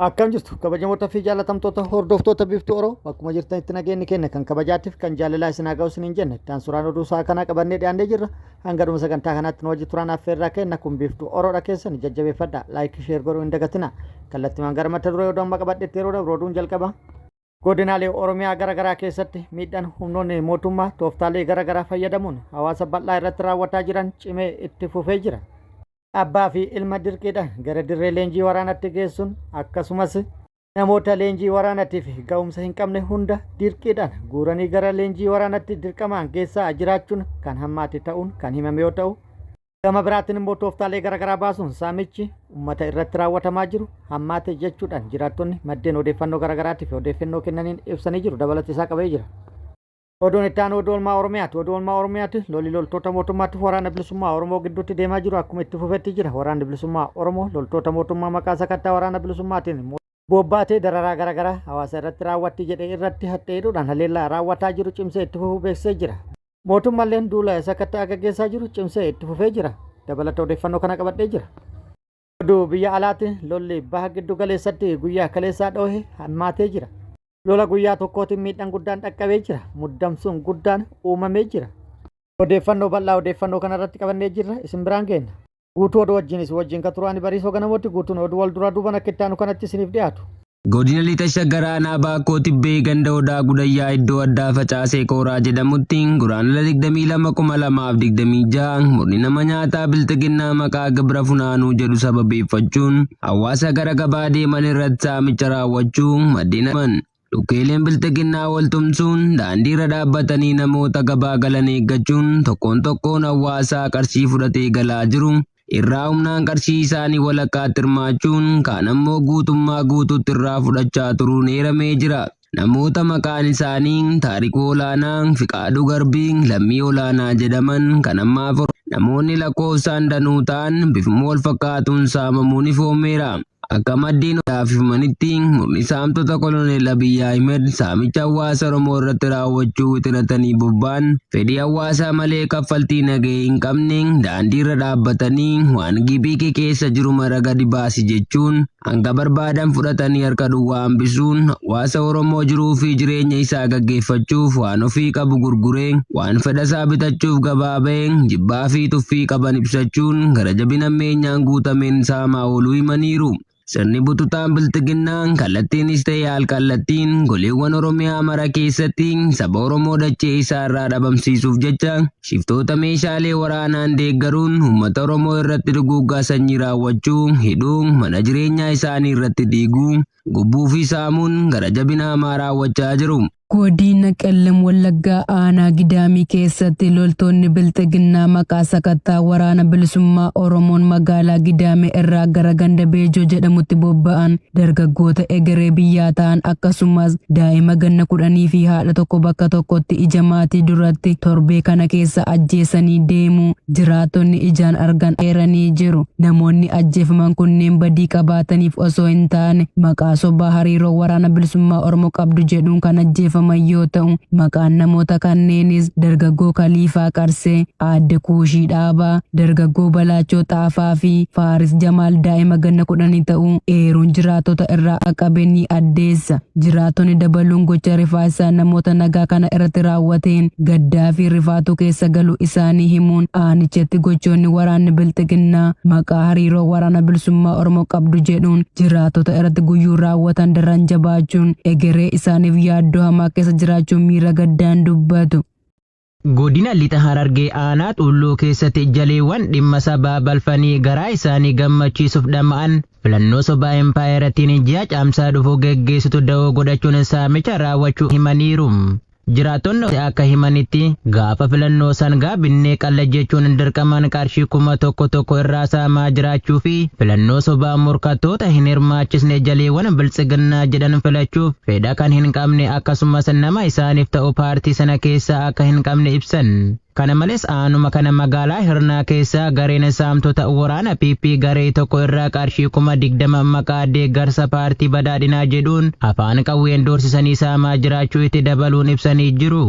Akkam jirtu kabajamoota fi jaalatamtoota hordoftoota biiftuu Oroo akkuma jirtanitti nageenyi keenya kan kabajaatiif kan jaalalaa isin haa ga'u isiniin jenne tan suuraan oduu isaa kana qabannee dhiyaannee jirra hanga dhuma sagantaa kanaatti nu wajji turaan affeerraa kenna kun biiftuu Oroodha keessan jajjabeeffadha laayik sheer godhuu hin dagatina kallattimaan gara mata duree oduu amma qabadheetti yeroo dabru oduun jalqaba. Godinaalee Oromiyaa garaagaraa keessatti miidhaan humnoonni mootummaa tooftaalee garaagaraa fayyadamuun hawaasa bal'aa irratti raawwataa jiran cimee itti fufee jira. Abbaa fi ilma dirqiidhaan gara dirree leenjii waraanaatti geessuun akkasumas namoota leenjii waraanaatiif ga'umsa hin qabne hunda dirqiidhaan guuranii gara leenjii waraanaatti dirqamaan geessaa jiraachuun kan hammaate ta'uun kan himame yoo ta'u, gama biraatiin immoo tooftaalee garaagaraa baasuun saamichi uummata irratti raawwatamaa jiru hammaate jechuudhaan jiraattonni maddeen odeeffannoo garaagaraatiif odeeffannoo kennaniin ibsanii jiru dabalata isaa qabee jira. Oduun itti aanu oduu oolmaa Oromiyaati. Oduu oolmaa Oromiyaatti lolli loltoota mootummaatti waraana bilisummaa Oromoo gidduutti deemaa jiru akkuma itti fufetti jira. Waraanni bilisummaa Oromoo loltoota mootummaa maqaa sakattaa waraana bilisummaatiin bobbaatee dararaa garaagaraa hawaasa irratti raawwatti jedhee irratti hadheedhuudhaan haleellaa raawwataa jiru cimsee itti fufuu beeksisee jira. Mootummaan duula sakattaa gaggeessaa jiru cimsee itti fufee jira. Dabalata odeeffannoo kana qabadhee jira. Oduu biyya alaatti lolli baha giddu galeessatti guyyaa kaleessaa dhoohe hammaatee jira. Lola guyyaa tokkootiin miidhaan guddaan dhaqqabee jira. Muddamsuun guddaan uumamee jira. Odeeffannoo bal'aa odeeffannoo kanarratti qabannee jirra isin biraan geenna. Guutuu oduu wajjin kan turaan bariisoo ganamooti guutuun oduu wal duraa duuban akka itti aanu kanatti isiniif dhiyaatu. Godina lixa shaggaraa naabaa Tibbee ganda odaa gudayyaa iddoo addaa facaasee kooraa jedhamutti guraandhala 22/2026 murni nama nyaataa bilxiginnaa maqaa gibira funaanuu jedhu sababeeffachuun hawaasa gara gabaa deeman irratti saamicha raawwachuu maddeen himan. Lukkeeleen bilxiginnaa wal tumsuun daandii irra dhaabbatanii namoota gabaa galan eeggachuun tokkoon hawaasaa qarshii fudhatee galaa jiru. Irraa humnaan qarshii isaanii walakkaatti hirmaachuun kaan ammoo guutummaa guutuutti irraa fudhachaa turuun eeramee jira. Namoota maqaan isaanii Taarikuu Olaanaa, Fiqaaduu Garbii, Lammii Olaanaa jedhaman kan ammaaf namoonni lakkoofsaan danuu ta'an bifuma wal fakkaatuun saamamuun ifoomeera. Akka maddeen odaafifamanitti murni saamtota Koloneel Abiyyi Ahmed saamicha hawaasa Oromoo irratti raawwachuu wixinatanii bobba'an fedhii hawaasaa malee kaffaltii nagahee hin qabne daandii irra dhaabbatanii waan gibii keessa jiru mara gadi baasi jechuun hanga barbaadan fudhatanii harka duwwaa hambisuun hawaasa Oromoo jiruu fi jireenya isaa gaggeeffachuuf waan ofii qabu gurguree waan fedha isaa bitachuuf gabaa ba'ee jibbaa fi tuffii qaban ibsachuun gara jabina meenyaan guutameen saamaa ooluu himaniiru. Sirni bututaan bilxiginnaa kallattiinis ta'e al-kallattiin goleewwan Oromiyaa mara keessatti saba Oromoo dachee isaa irraa dhabamsiisuuf jecha shiftoota meeshaalee waraanaan deeggaruun uummata Oromoo irratti duguuggaa sanyii raawwachuu, hidhuu, mana jireenyaa isaanii irratti diiguu, gubbuu fi saamuun gara jabina hamaa raawwachaa jiru. Godina Qellem Wallaggaa aanaa Gidaamii keessatti loltoonni bilxiginnaa maqaa sakattaa waraana bilisummaa Oromoon magaalaa Gidaamii irraa gara ganda Beejoo jedhamutti bobba'an dargaggoota egeree biyyaa ta'an akkasumas daa'ima ganna 10 fi haadha tokko bakka tokkotti ija maatii duratti torbee kana keessa ajjeesanii deemuu jiraattonni ijaan argan eeranii jiru. Namoonni ajjeefaman kunneen badii qabaataniif osoo hin taane maqaa sobaa hariiroo waraana bilisummaa Oromoo qabdu jedhuun kan ajjeefaman yoo ta'u maqaan namoota kanneenis dargaggoo Kaliifaa Qarsee, Aadde Kuushii Dhaabaa, dargaggoo Balaachoo Xaafaa fi Faaris Jamaal daa'ima ganna 10 ta'uu eeruun jiraattota irraa qaqqabe ni addeessa. Jiraattonni dabaluun gocha rifaasaa namoota nagaa kana irratti raawwateen gaddaa fi rifaatu keessa galuu isaanii himuun aanichatti gochoonni waraanni bilxiginnaa maqaa hariiroo waraana bilisummaa Oromoo qabdu jedhuun jiraattota irratti guyyuu raawwatan daran jabaachuun egeree isaaniif yaaddoo hamaa keessa jiraachuun miira gaddaan dubbatu. Godina lixa Harargee aanaa Xulluu keessatti jaleewwan dhimma sabaa balfanii garaa isaanii gammachiisuuf dhama'an filannoo sobaa empaayerattiin ji'a caamsaa dhufu geggeessitu da'oo godhachuun saamicha raawwachuu himaniiru. Jiraattonni akka himanitti gaafa filannoo sangaa binnee qalla jechuun dirqamaan qarshii 1,000 irraa saamaa jiraachuu fi filannoo sobaa morkattoota hin hirmaachisne jaleewwan bilxiginnaa jedhan filachuuf fedha kan hin qabne akkasumas nama isaaniif ta'u paartii sana keessa akka hin qabne ibsan. Kana malees aanuma kana magaalaa Hirnaa keessa gareen saamtota waraana PP garee tokko irraa qarshii 20,000 maqaa deeggarsa paartii badhaadhinaa jedhuun afaan qawween doorsisanii saamaa jiraachuu itti dabaluun ibsanii jiru.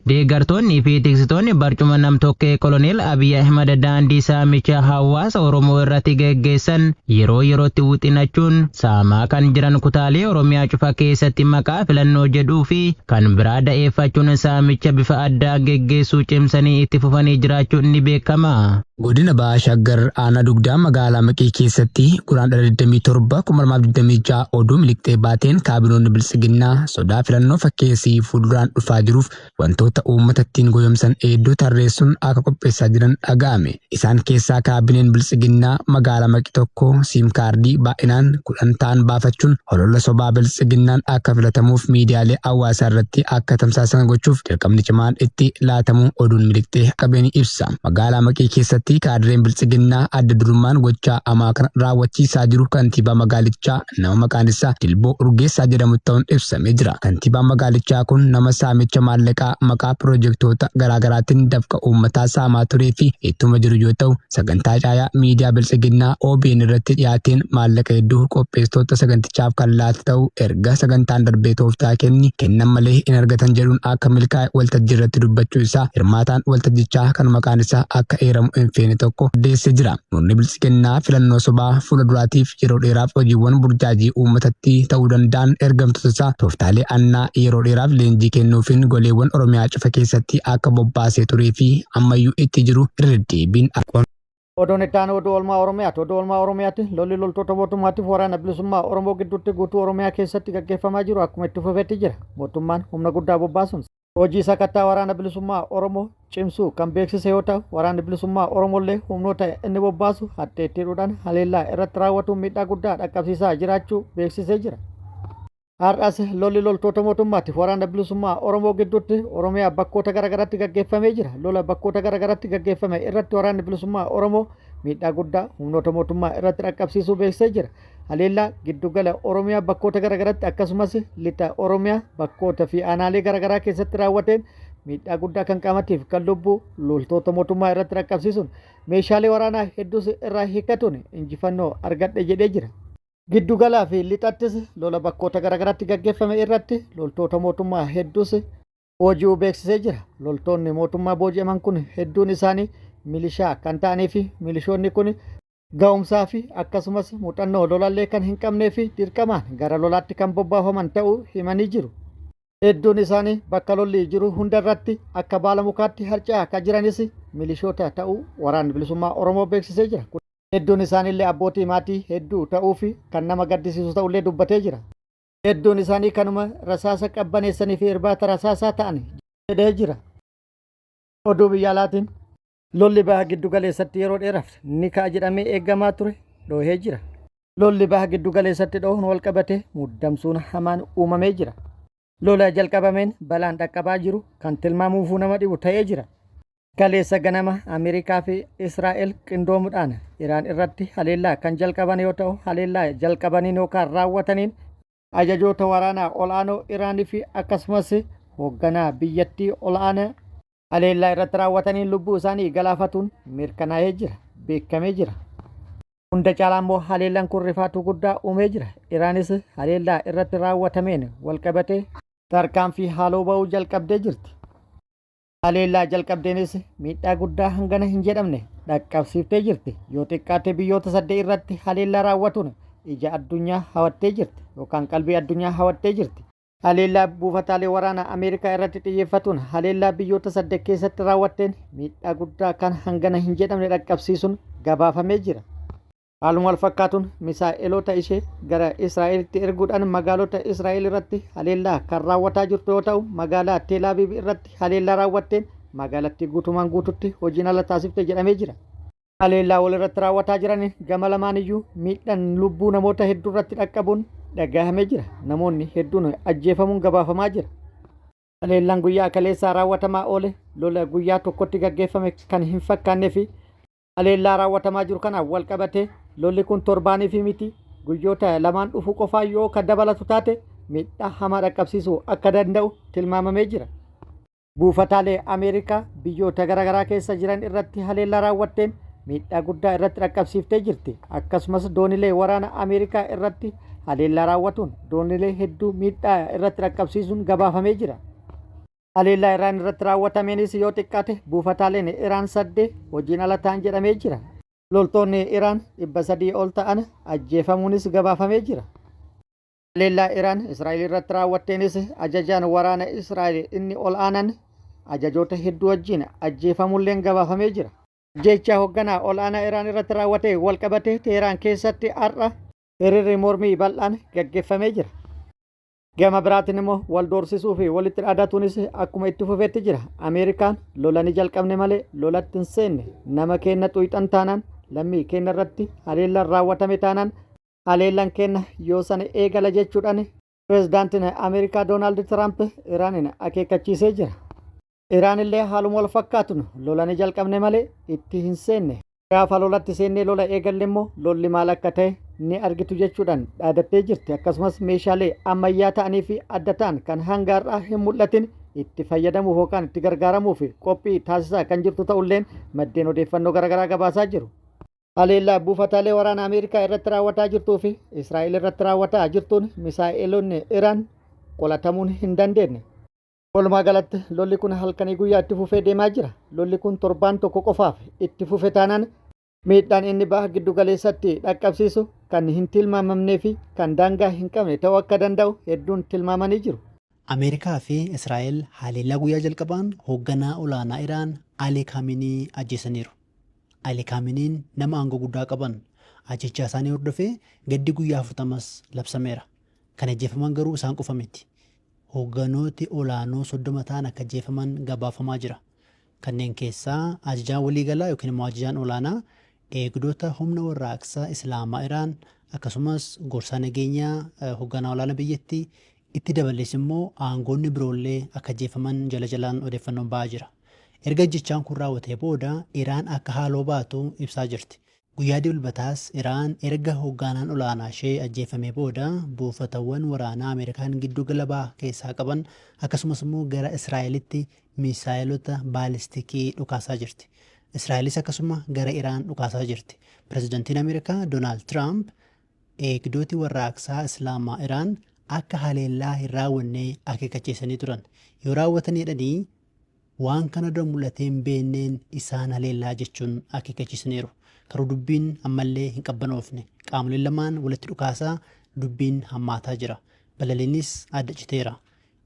Deeggartoonni fi tiksitoonni barcuma namtokkee Koloneel Abiy Ahmed daandii saamicha hawaasa Oromoo irratti geggeessan yeroo yerootti wixinachuun saamaa kan jiran kutaalee Oromiyaa cufa keessatti maqaa filannoo jedhuu fi kan biraa da'eeffachuun saamicha bifa addaa geggeessuu cimsanii itti fufanii jiraachuun ni beekama. Godina Bahaa Shaggar aanaa dugdaa magaalaa Maqii keessatti guraandhala 27 2026 oduu miliqxee baateen kaabinoonni bilisiginnaa sodaa filannoo fakkeessii fuulduraan dhufaa jiruuf wantoota uummata ittiin goyomsan hedduu tarreessuun akka qopheessaa jiran dhaga'ame. Isaan keessaa kaabineen bilisiginnaa magaalaa Maqii tokko siim kaardii baay'inaan 10 ta'an baafachuun hololla sobaa bilisiginnaan akka filatamuuf miidiyaalee hawaasaa irratti akka tamsaasan gochuuf dirqamni cimaan itti laatamuu oduun miliqxee qabeeni ibsa. Magaalaa Maqii keessatti kaadreen bilisiginnaa adda durummaan gochaa hamaa kana raawwachiisaa jiru kantiibaa magaalichaa nama maqaan isaa Dilboo Urgeessaa jedhamu ta'uun ibsamee jira. Kantiibaan magaalichaa kun nama saamicha maallaqaa maqaa piroojeektoota garaagaraatiin dafqa uummataa saamaa turee fi ittuma jiru yoo ta'u sagantaa caayaa miidiyaa bilisiginnaa OBN irratti dhiyaateen maallaqa hedduu qopheessitoota sagantichaaf kan laate ta'u erga sagantaan darbee tooftaa kennan malee hin argatan jedhuun akka milkaa'e waltajjii irratti dubbachuu isaa hirmaataan waltajjichaa kan maqaan isaa akka eeramu feene tokko deessee jira. Murni bilisiginnaa filannoo sobaa fuula duraatiif yeroo dheeraaf hojiiwwan burjaajii uummatatti ta'uu danda'an ergamtoota isaa tooftaalee annaa yeroo dheeraaf leenjii kennuufiin goleewwan Oromiyaa cufa keessatti akka bobbaasee turee fi ammayyuu itti jiru irra deddeebiin Odoon itti aanu oduu oolmaa Oromiyaati. Oduu oolmaa Oromiyaatti lolli loltoota mootummaatiif waraana bilisummaa Oromoo gidduutti guutuu Oromiyaa keessatti gaggeeffamaa jiru akkuma itti fufeetti jira. Mootummaan humna guddaa bobbaasuun hojii sakattaa waraana bilisummaa Oromoo cimsuu kan beeksise yoo ta'u waraanni bilisummaa Oromollee humnoota inni bobbaasu hadheettiidhuudhaan haleellaa irratti raawwatuun miidhaa guddaa dhaqqabsiisaa jiraachuu beeksisee jira. Har'as lolli loltoota mootummaatiif waraana bilisummaa Oromoo gidduutti Oromiyaa bakkoota garaagaraatti gaggeeffamee jira. Lola bakkoota garaagaraatti gaggeeffame irratti waraanni bilisummaa Oromoo miidhaa guddaa humnoota mootummaa irratti dhaqqabsiisuu beeksisee jira. Haleellaa giddugala Oromiyaa bakkoota garaagaraatti akkasumas lixa Oromiyaa bakkoota fi aanaalee garaagaraa keessatti raawwateen miidhaa guddaa kan qaamatiif kan lubbuu loltoota mootummaa irratti dhaqqabsiisuun meeshaalee waraanaa hedduus irraa hiikkatuun injifannoo argadhe jedhee jira. Giddugalaa fi lixattis lola bakkoota garaagaraatti gaggeeffame irratti loltoota mootummaa hedduus booji'uu beeksisee jira. Loltoonni mootummaa booji'aman kun hedduun isaanii milishaa kan ta'anii fi milishoonni kun ga'umsaa fi akkasumas muuxannoo lolallee kan hin qabnee fi dirqamaan gara lolaatti kan bobbaafaman ta'uu himanii jiru. Hedduun isaanii bakka lolli jiru hundarratti akka baala mukaatti harca'aa kan jiranis milishoota ta'uu waraanni bilisummaa Oromoo beeksisee jira. Hedduun isaaniillee abbootii maatii hedduu ta'uu fi kan nama gaddisiisu ta'ullee dubbatee jira. Hedduun isaanii kanuma rasaasa qabbaneessanii fi irbaata rasaasaa ta'an jedhee jira. Oduu biyya alaatiin lolli baha giddu galeessatti yeroo dheeraaf ni ka'a jedhamee eegamaa ture dhoohee jira. Lolli baha giddu galeessatti dhoohuun wal qabatee muddamsuun hamaan uumamee jira. Lola jalqabameen balaan dhaqqabaa jiru kan tilmaamuufuu nama dhibu ta'ee jira. Kaleessa ganama Ameerikaa fi Israa'el qindoomuudhaan Iraan irratti haleellaa kan jalqaban yoo ta'u haleellaa jalqabaniin yookaan raawwataniin ajajoota waraanaa ol'aanoo Iraanii fi akkasumas hoogganaa biyyattii ol'aanaa haleellaa irratti raawwataniin lubbuu isaanii galaafatuun mirkanaa'ee jira beekamee jira. Hunda caalaa immoo haleellaan kun rifaatuu guddaa uumee jira. Iraanis haleellaa irratti raawwatameen walqabatee tarkaanfii haaloo ba'uu jalqabdee jirti. Haleellaa jalqabdeenis miidhaa guddaa hangana hin jedhamne dhaqqabsiiftee jirti. Yoo xiqqaate biyyoota 8 irratti haleellaa raawwatuun ija addunyaa hawattee jirti yookaan qalbii addunyaa hawattee jirti. Haleellaa buufataalee waraanaa Ameerikaa irratti xiyyeeffatuun haleellaa biyyoota 8 keessatti raawwatteen miidhaa guddaa kan hangana hin jedhamne dhaqqabsiisuun gabaafamee jira. Haaluma wal fakkaatuun misaa'eloota ishee gara Israa'elitti erguudhaan magaalota Israa'el irratti haleellaa kan raawwataa jirtu yoo ta'u magaalaa Teel Aviv irratti haleellaa raawwatteen magaalattii guutumaan guututti hojiin ala taasifte jedhamee jira. Haleellaa wal irratti raawwataa jiran gama lamaan iyyuu miidhaan lubbuu namoota hedduu irratti dhaqqabuun dhagahamee jira. Namoonni hedduun ajjeefamuun gabaafamaa jira. Haleellaan guyyaa kaleessaa raawwatamaa oole lola guyyaa tokkotti gaggeeffame kan hin fakkaannee fi haleellaa raawwatamaa jiru kanaan wal qabatee lolli kun torbaanii fi miti guyyoota lamaan dhufu qofaa yoo kan dabalatu taate miidhaa hamaa dhaqqabsiisuu akka danda'u tilmaamamee jira. buufataalee Ameerikaa biyyoota garaagaraa keessa jiran irratti haleellaa raawwatteen miidhaa guddaa irratti dhaqqabsiiftee jirti. Akkasumas doonilee waraana Ameerikaa irratti haleellaa raawwatuun doonilee hedduu miidhaa irratti dhaqqabsiisuun gabaafamee jira. Haleellaa Iraan irratti raawwatameenis yoo xiqqaate buufataaleen Iraan 8 hojiin ala ta'an jedhamee jira. Loltoonni Iraan 300 ol ta'an ajjeefamuunis gabaafamee jira. Haleellaa Iraan Israa'el irratti raawwatteenis ajajaan waraana Israa'el inni ol aanan ajajoota hedduu wajjin ajjeefamulleen gabaafamee jira. Jecha hoogganaa ol aanaa Iraan irratti raawwatee walqabatee Teheraan keessatti har'a hiriirri mormii bal'aan gaggeeffamee jira. Gama biraatiin immoo wal doorsisuu fi walitti dhaadatuunis akkuma itti fufeetti jira. Ameerikaan lola ni jalqabne malee lolatti hin seenne. Nama keenya xuyxan taanaan lammii keenya irratti haleellaan raawwatame taanaan haleellaan keenya yoo sana eegala jechuudhaan pirezidaantiin Ameerikaa Doonaald Tiraamp Iraanin akeekkachiisee jira. Iraan illee haaluma wal fakkaatuun lola ni jalqabne malee itti hin seenne. Gaafa lolatti seennee lola eegalle immoo lolli maal akka ta'e ni argitu jechuudhaan dhaadattee jirti. Akkasumas meeshaalee ammayyaa ta'anii fi adda ta'an kan hanga har'aa hin mul'atin itti fayyadamuuf yookaan itti gargaaramuuf qophii taasisaa kan jirtu ta'ulleen maddeen odeeffannoo garaagaraa gabaasaa jiru. Haleellaa buufataalee waraana Ameerikaa irratti raawwataa jirtuu fi Israa'el irratti raawwataa jirtuun misaa'eloonni Iraan qolatamuun hin dandeenye. Walumaa galatti lolli kun halkanii guyyaa itti fufee deemaa jira. Lolli kun torbaan tokko qofaaf itti fufe taanaan miidhaan inni baha giddu galeessatti dhaqqabsiisu kan hin tilmaamamnee fi kan daangaa hin qabne ta'uu akka danda'u hedduun tilmaamanii jiru. Ameerikaa fi Israa'el haleellaa guyyaa jalqabaan hoogganaa olaanaa Iraan Ali Khamenei ajjeesaniiru. Ali Khameneiin nama aangoo guddaa qaban ajjechaa isaanii hordofee gaddi guyyaa 40 labsameera. Kan ajjeefaman garuu isaan qofa miti. Hoogganooti olaanoo 30 ta'an akka ajjeefaman gabaafamaa jira. Kanneen keessaa ajajaan waliigalaa yookiin immoo ajajaan olaanaa eegdota humna warraaqsaa Islaamaa Iraan akkasumas gorsaa nageenyaa hoogganaa olaanaa biyyattii itti dabalees immoo aangoonni biroollee akka ajjeefaman jala jalaan odeeffannoon ba'aa jira. Erga ajjechaan kun raawwatee booda Iraan akka haaloo baatu ibsaa jirti. Guyyaa dilbataas Iraan erga hoogganaan olaanaa ishee ajjeefamee booda buufatawwan waraanaa Ameerikaan giddu galabaa keessaa qaban akkasumas immoo gara Israa'elitti misaa'ilota baalistikii dhukaasaa jirti. Israa'elis akkasuma gara Iraan dhukaasaa jirti. Pirezidaantiin Ameerikaa Doonaald Tiraamp eegdoti warraaqsaa Islaamaa Iraan akka haleellaa hin raawwanne akeekkachiisanii turan. Yoo raawwatanidhanii waan kana dura mul'atee hin beenneen isaan haleellaa jechuun akeekkachiisaniiru. Karuu dubbiin ammallee hin qabbanoofne. Qaamoleen lamaan walitti dhukaasaa dubbiin hammaataa jira. Balaliinis adda citeera.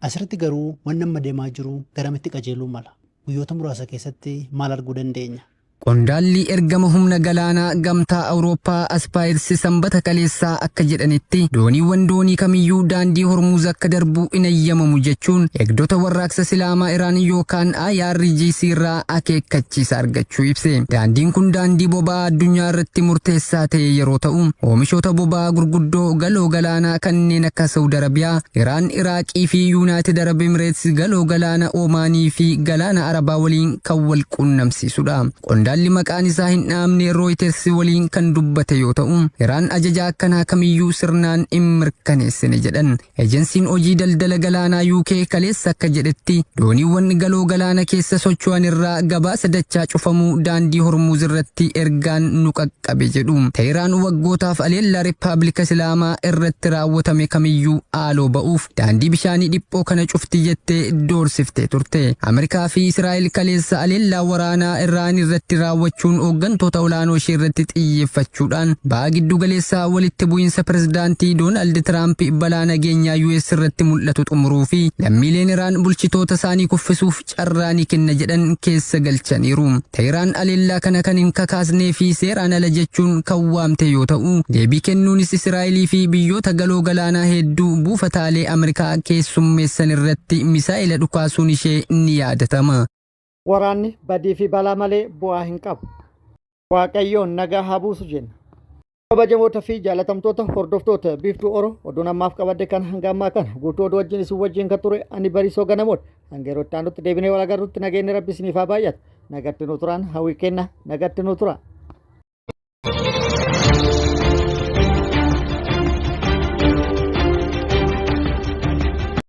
Asirratti garuu waan amma deemaa jiru garamitti qajeeluu mala. Guyyoota muraasa keessatti maal arguu dandeenya? Qondaalli ergama humna galaanaa gamtaa Awurooppaa Aspaayirsi sanbata kaleessaa akka jedhanitti dooniiwwan doonii kamiyyuu daandii Hormuuz akka darbuu hin eeyyamamu jechuun eegdota warraaqsa Islaamaa Iraan yookaan IRGC irraa akeekkachiisa argachuu ibse. Daandiin kun daandii boba'aa addunyaa irratti murteessaa ta'e yeroo ta'u oomishoota boba'aa gurguddoo galoo galaanaa kanneen akka Saudi Arabiyaa, Iraan, Iraaqii fi Yuunaayitid Arab Emirates galoo galaana Oomaanii fi galaana Arabaa waliin kan wal quunnamsiisudha. Qondaalli maqaan isaa hin dhaamne Reuters waliin kan dubbate yoo ta'u Iraan ajaja akkanaa kamiyyuu sirnaan hin mirkaneessine jedhan. Ejensiin hojii daldala galaanaa UK kaleessa akka jedhetti dooniiwwan galoo galaana keessa socho'an irraa gabaasa dachaa cufamuu daandii Hormuuz irratti ergaan nu qaqqabe jedhu. Teheraan waggootaaf haleellaa Rippaabilika Islaamaa irratti raawwatame kamiyyuu haaloo ba'uuf daandii bishaanii dhiphoo kana cufti jettee doorsiftee turte. Ameerikaa fi Israa'el kaleessa haleellaa waraanaa Iraan irratti raawwachuun hooggantoota olaanoo ishee irratti xiyyeeffachuudhaan baha giddu galeessaa walitti bu'iinsa pirezidaantii Doonaald Tiraamp balaa nageenyaa US irratti mul'atu xumuruu fi lammiileen Iraan bulchitoota isaanii kuffisuuf carraa ni kenna jedhan keessa galchaniiru. Teheraan haleellaa kana kan hin kakaasnee fi seeraan ala jechuun kan waamte yoo ta'u deebii kennuunis Israa'elii fi biyyoota galoo galaanaa hedduu buufataalee Ameerikaa keessummeessan irratti misaa'ila dhukaasuun ishee ni yaadatama. Waraanni badii fi balaa malee bu'aa hin qabu. Waaqayyoon nagaa haa buusu jenna. Kabajamoota fi jaalatamtoota hordoftoota biiftuu Oromoo oduun ammaaf qabadde kan hanga ammaa kana guutuu oduu wajjin isin wajjin kan ture ani Bariisoo Ganamoodha. Hanga yeroo itti aanutti deebinee wal agarrutti nageenyi Rabbi isiniif haa baay'atu. Nagatti nu turaan hawwii kenna nagatti nu tura.